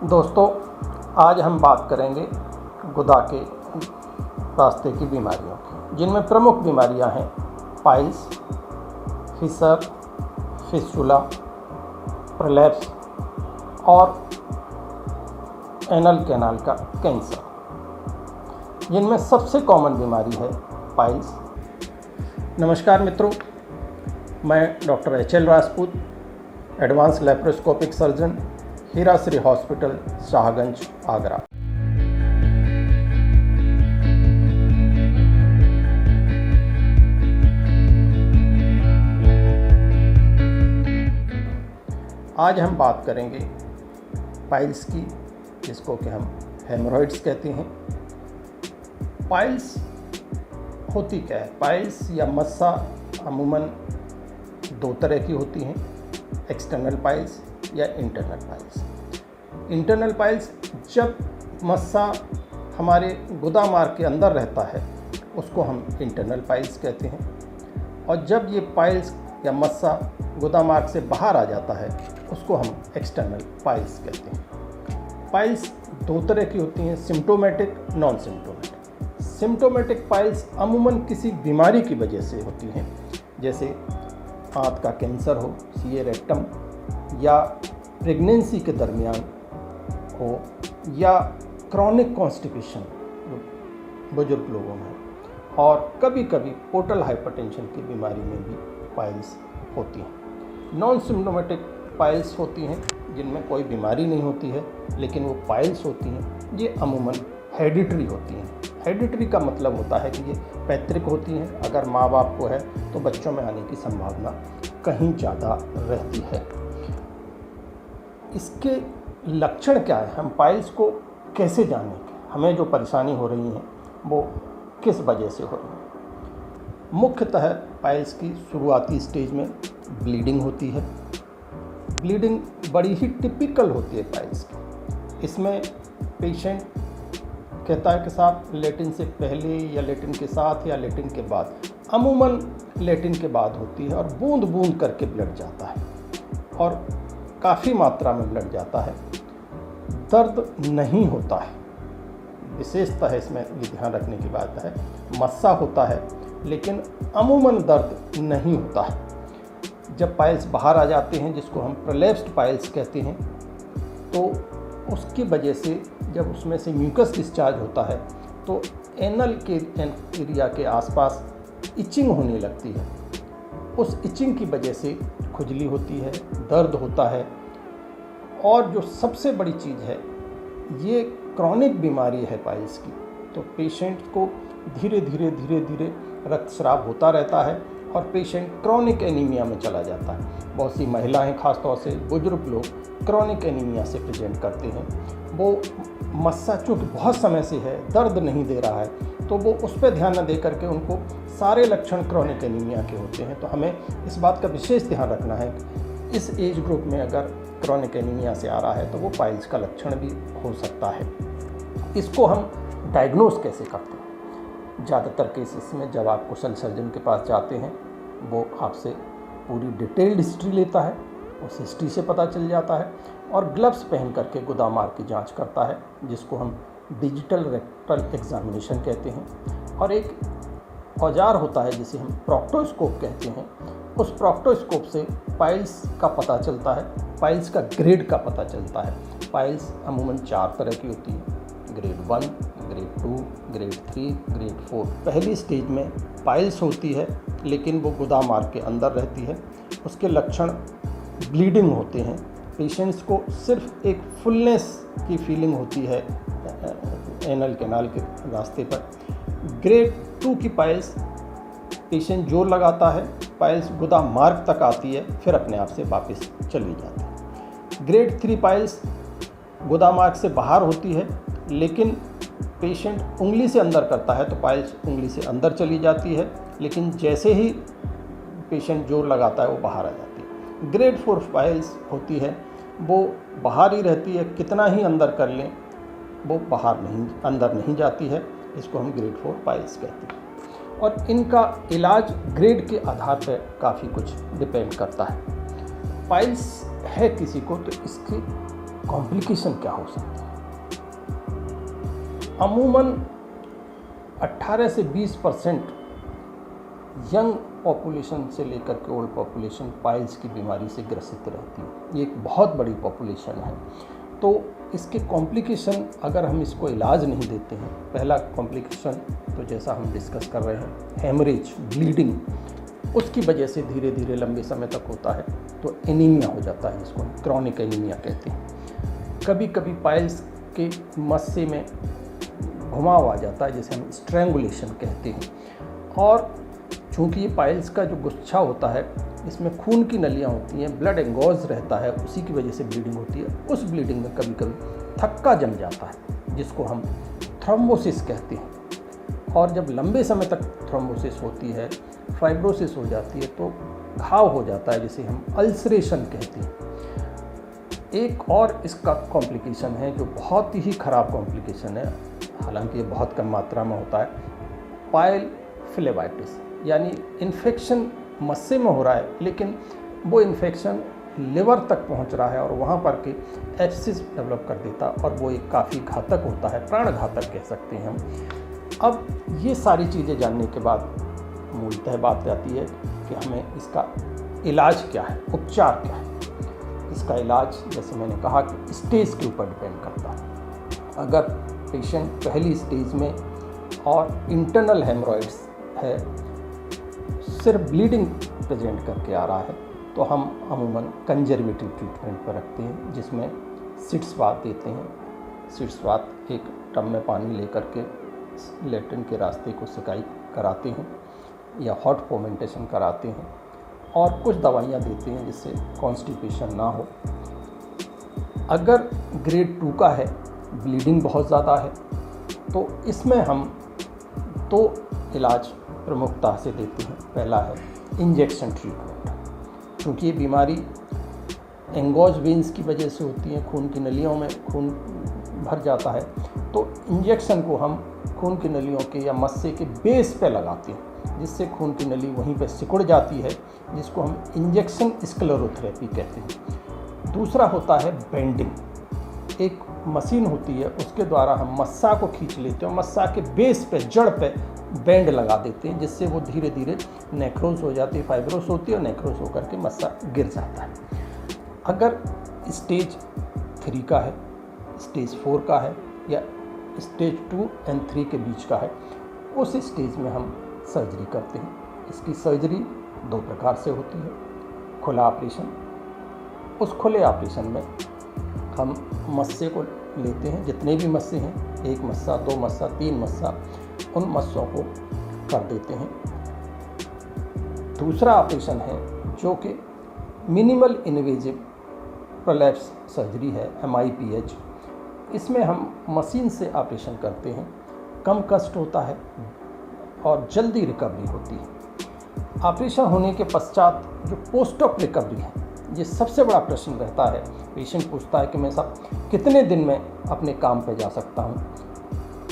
दोस्तों, आज हम बात करेंगे गुदा के रास्ते की बीमारियों की, जिनमें प्रमुख बीमारियां हैं पाइल्स, फिसर, फिस्टुला, प्रोलैप्स और एनल कैनाल का कैंसर। जिनमें सबसे कॉमन बीमारी है पाइल्स। नमस्कार मित्रों, मैं doctor H L. Rajput, advance laparoscopic surgeon, Heera Shri hospital, Shahganj, Agra. आज हम बात करेंगे पाइल्स की, जिसको कि हम हेमोरॉइड्स कहते हैं। पाइल्स होती क्या है? पाइल्स या मस्सा अमूमन दो तरह की होती हैं, एक्सटर्नल पाइल्स या इंटरनल पाइल्स। इंटरनल पाइल्स, जब मस्सा हमारे गुदा मार्ग के अंदर रहता है उसको हम इंटरनल पाइल्स कहते हैं, और जब ये पाइल्स या मस्सा गुदा मार्ग से बाहर आ जाता है उसको हम एक्सटर्नल पाइल्स कहते हैं। पाइल्स दो तरह की होती हैं, symptomatic, non symptomatic. Symptomatic piles अमूमन किसी बीमारी की वजह से होती हैं, जैसे आंत का कैंसर हो, सीए रेक्टम, या प्रेगनेंसी के दरमियान हो, या क्रॉनिक कॉन्स्टिपेशन बुजुर्ग लोगों में, और कभी कभी पोर्टल हाइपरटेंशन की बीमारी में भी पाइल्स होती हैं। नॉन सिम्टोमेटिक पाइल्स होती हैं जिनमें कोई बीमारी नहीं होती है लेकिन वो पाइल्स होती हैं। ये अमूमन हेरिडिटरी होती हैं। हेरिडिटरी का मतलब होता है कि ये पैतृक होती हैं। अगर माँ बाप को है तो बच्चों में आने की संभावना कहीं ज़्यादा रहती है। इसके लक्षण क्या है? हम पाइल्स को कैसे जानें? हमें जो परेशानी हो रही है वो किस वजह से हो रही है? मुख्यतः पाइल्स की शुरुआती स्टेज में ब्लीडिंग होती है। ब्लीडिंग बड़ी ही टिपिकल होती है पाइल्स की। इसमें पेशेंट कहता है कि साहब लेटिन से पहले या लेटिन के साथ या लेटिन के बाद, अमूमन लेटिन के बाद होती है, और बूंद बूंद करके ब्लड जाता है और काफ़ी मात्रा में ब्लड जाता है। दर्द नहीं होता है। विशेषतः इसमें ये ध्यान रखने की बात है, मस्सा होता है लेकिन अमूमन दर्द नहीं होता है। जब पाइल्स बाहर आ जाते हैं, जिसको हम प्रोलैप्स्ड पाइल्स कहते हैं, तो उसकी वजह से जब उसमें से म्यूकस डिस्चार्ज होता है तो एनल के एरिया के आसपास इचिंग होने लगती है। उस इचिंग की वजह से खुजली होती है, दर्द होता है, और जो सबसे बड़ी चीज़ है, ये क्रॉनिक बीमारी है पाइल्स की, तो पेशेंट को धीरे धीरे रक्तस्राव होता रहता है और पेशेंट क्रॉनिक एनीमिया में चला जाता है। बहुत सी महिलाएं, खासतौर से बुजुर्ग लोग, क्रॉनिक एनीमिया से प्रेजेंट करते हैं। वो मस्सा चूँकि बहुत समय से है, दर्द नहीं दे रहा है, तो वो उस पर ध्यान न दे करके उनको सारे लक्षण क्रॉनिक एनीमिया के होते हैं। तो हमें इस बात का विशेष ध्यान रखना है कि इस एज ग्रुप में अगर क्रॉनिक एनीमिया से आ रहा है तो वो पाइल्स का लक्षण भी हो सकता है। इसको हम डायग्नोस कैसे करते हैं? ज़्यादातर केसेस में जब आप कुशल सर्जन के पास जाते हैं, वो आपसे पूरी डिटेल्ड हिस्ट्री लेता है, उस हिस्ट्री से पता चल जाता है, और ग्लव्स पहन करके गुदा मार्ग की जांच करता है, जिसको हम डिजिटल रेक्टल एग्जामिनेशन कहते हैं। और एक औजार होता है जिसे हम प्रोक्टोस्कोप कहते हैं। उस प्रोक्टोस्कोप से पाइल्स का पता चलता है, पाइल्स का ग्रेड का पता चलता है। पाइल्स अमूमन 4 तरह की होती है, ग्रेड 1, ग्रेड 2, ग्रेड 3, ग्रेड 4। पहली स्टेज में पाइल्स होती है लेकिन वो गुदा मार्ग के अंदर रहती है। उसके लक्षण ब्लीडिंग होते हैं, पेशेंट्स को सिर्फ एक फुलनेस की फीलिंग होती है एनल कैनाल के रास्ते पर। ग्रेड 2 की पाइल्स, पेशेंट जोर लगाता है, पाइल्स गुदा मार्ग तक आती है, फिर अपने आप से वापस चली जाती है। ग्रेड 3 पाइल्स गुदा मार्ग से बाहर होती है, लेकिन पेशेंट उंगली से अंदर करता है तो पाइल्स उंगली से अंदर चली जाती है, लेकिन जैसे ही पेशेंट जोर लगाता है वो बाहर आ जाती है। ग्रेड 4 पाइल्स होती है, वो बाहर ही रहती है, कितना ही अंदर कर लें वो अंदर नहीं जाती है। इसको हम ग्रेड 4 पाइल्स कहते हैं। और इनका इलाज ग्रेड के आधार पर काफ़ी कुछ डिपेंड करता है। पाइल्स है किसी को तो इसकी कॉम्प्लिकेशन क्या हो सकती है। अमूमन 18 से 20% यंग पॉपुलेशन से लेकर के ओल्ड पॉपुलेशन पाइल्स की बीमारी से ग्रसित रहती है। ये एक बहुत बड़ी पॉपुलेशन है। तो इसके कॉम्प्लिकेशन, अगर हम इसको इलाज नहीं देते हैं, पहला कॉम्प्लिकेशन तो जैसा हम डिस्कस कर रहे हैं, हेमरेज, ब्लीडिंग, उसकी वजह से धीरे धीरे लंबे समय तक होता है तो एनीमिया हो जाता है, जिसको हम क्रॉनिक एनीमिया कहते हैं। कभी कभी पाइल्स के मस्से में घुमाव आ जाता है, जिसे हम स्ट्रैंगुलेशन कहते हैं। और चूँकि ये पाइल्स का जो गुच्छा होता है, इसमें खून की नलियाँ होती हैं, ब्लड एंगोज रहता है, उसी की वजह से ब्लीडिंग होती है। उस ब्लीडिंग में कभी कभी थक्का जम जाता है, जिसको हम थ्रोम्बोसिस कहते हैं। और जब लंबे समय तक थ्रोम्बोसिस होती है, फाइब्रोसिस हो जाती है, तो घाव हो जाता है, जिसे हम अल्सरेशन कहते हैं। एक और इसका कॉम्प्लिकेशन है जो बहुत ही ख़राब कॉम्प्लिकेशन है, हालांकि ये बहुत कम मात्रा में होता है, पाइल फ्लेबाइटिस, यानी इन्फेक्शन मस्से में हो रहा है, लेकिन वो इन्फेक्शन लिवर तक पहुंच रहा है और वहाँ पर के एब्सिस डेवलप कर देता, और वो एक काफ़ी घातक होता है, प्राण घातक कह सकते हैं हम। अब ये सारी चीज़ें जानने के बाद मूलतः बात आती है कि हमें इसका इलाज क्या है, उपचार क्या है। इसका इलाज, जैसे मैंने कहा, कि स्टेज के ऊपर डिपेंड करता है। अगर पेशेंट पहली स्टेज में और इंटरनल हेमरॉइड्स है, सिर्फ ब्लीडिंग प्रेजेंट करके आ रहा है, तो हम अमूमन कंजर्वेटिव ट्रीटमेंट पर रखते हैं, जिसमें सिट्स बाथ देते हैं। सिट्स बाथ एक टब में पानी लेकर के लेट्रिन के रास्ते को सिकाई कराते हैं या हॉट फोमेंटेशन कराते हैं, और कुछ दवाइयाँ देते हैं जिससे कॉन्स्टिपेशन ना हो। अगर ग्रेड 2 का है, ब्लीडिंग बहुत ज़्यादा है, तो इसमें हम 2 इलाज प्रमुखता से देते हैं। पहला है इंजेक्शन ट्रीटमेंट। क्योंकि ये बीमारी एंगोज वेन्स की वजह से होती है, खून की नलियों में खून भर जाता है, तो इंजेक्शन को हम खून की नलियों के या मस्से के बेस पे लगाते हैं, जिससे खून की नली वहीं पे सिकुड़ जाती है, जिसको हम इंजेक्शन स्क्लेरोथेरेपी कहते हैं। दूसरा होता है बेंडिंग। एक मशीन होती है, उसके द्वारा हम मस्सा को खींच लेते हैं, मस्सा के बेस पे, जड़ पे बैंड लगा देते हैं, जिससे वो धीरे धीरे नेक्रोज हो जाती है, फाइब्रोस होती है, और नेक्रोज होकर के मस्सा गिर जाता है। अगर स्टेज 3 का है, स्टेज 4 का है, या स्टेज 2 और 3 के बीच का है, उस स्टेज में हम सर्जरी करते हैं। इसकी सर्जरी 2 प्रकार से होती है। खुला ऑपरेशन, उस खुले ऑपरेशन में हम मस्से को लेते हैं, जितने भी मस्से हैं, 1 मस्सा, 2 मस्सा, 3 मस्सा, उन मस्सों को कर देते हैं। दूसरा ऑपरेशन है जो कि मिनिमल इन्वेजिव प्रोलैप्स सर्जरी है, MIPH। इसमें हम मशीन से ऑपरेशन करते हैं, कम कष्ट होता है और जल्दी रिकवरी होती है। ऑपरेशन होने के पश्चात जो पोस्ट ऑप रिकवरी है, ये सबसे बड़ा प्रश्न रहता है। पेशेंट पूछता है कि मैं साहब कितने दिन में अपने काम पे जा सकता हूँ।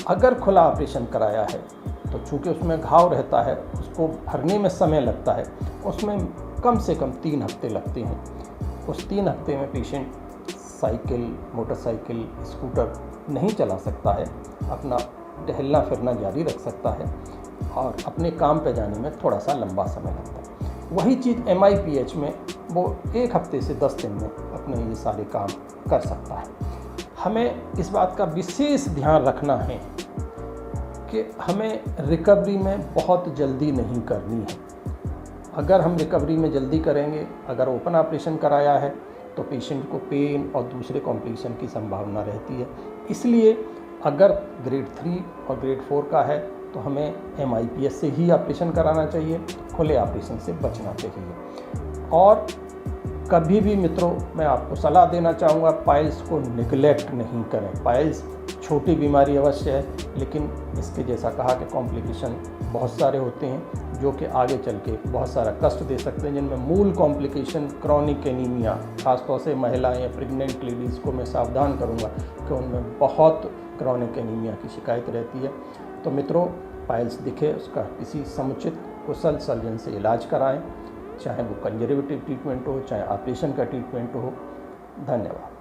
अगर खुला ऑपरेशन कराया है तो चूँकि उसमें घाव रहता है, उसको भरने में समय लगता है, उसमें कम से कम 3 हफ्ते लगते हैं। उस 3 हफ्ते में पेशेंट साइकिल, मोटरसाइकिल, स्कूटर नहीं चला सकता है, अपना टहलना फिरना जारी रख सकता है, और अपने काम पे जाने में थोड़ा सा लंबा समय लगता है। वही चीज़ MIPH में वो 1 हफ्ते से 10 दिन में अपने ये सारे काम कर सकता है। हमें इस बात का विशेष ध्यान रखना है कि हमें रिकवरी में बहुत जल्दी नहीं करनी है। अगर हम रिकवरी में जल्दी करेंगे, अगर ओपन ऑपरेशन कराया है, तो पेशेंट को पेन और दूसरे कॉम्प्लिकेशन की संभावना रहती है। इसलिए अगर ग्रेड 3 और ग्रेड 4 का है तो हमें MIPH से ही ऑपरेशन कराना चाहिए, खुले ऑपरेशन से बचना चाहिए। और कभी भी मित्रों, मैं आपको सलाह देना चाहूँगा, पाइल्स को निगलेक्ट नहीं करें। पाइल्स छोटी बीमारी अवश्य है, लेकिन इसके जैसा कहा कि कॉम्प्लिकेशन बहुत सारे होते हैं जो कि आगे चल के बहुत सारा कष्ट दे सकते हैं, जिनमें मूल कॉम्प्लिकेशन क्रॉनिक एनीमिया, खासतौर से महिलाएं या प्रेग्नेंट लेडीज़ को मैं सावधान करूँगा कि उनमें बहुत क्रॉनिक एनीमिया की शिकायत रहती है। तो मित्रों, पाइल्स दिखे उसका किसी समुचित कुशल सर्जन से इलाज कराएं, चाहे वो कंजर्वेटिव ट्रीटमेंट हो, चाहे ऑपरेशन का ट्रीटमेंट हो। धन्यवाद।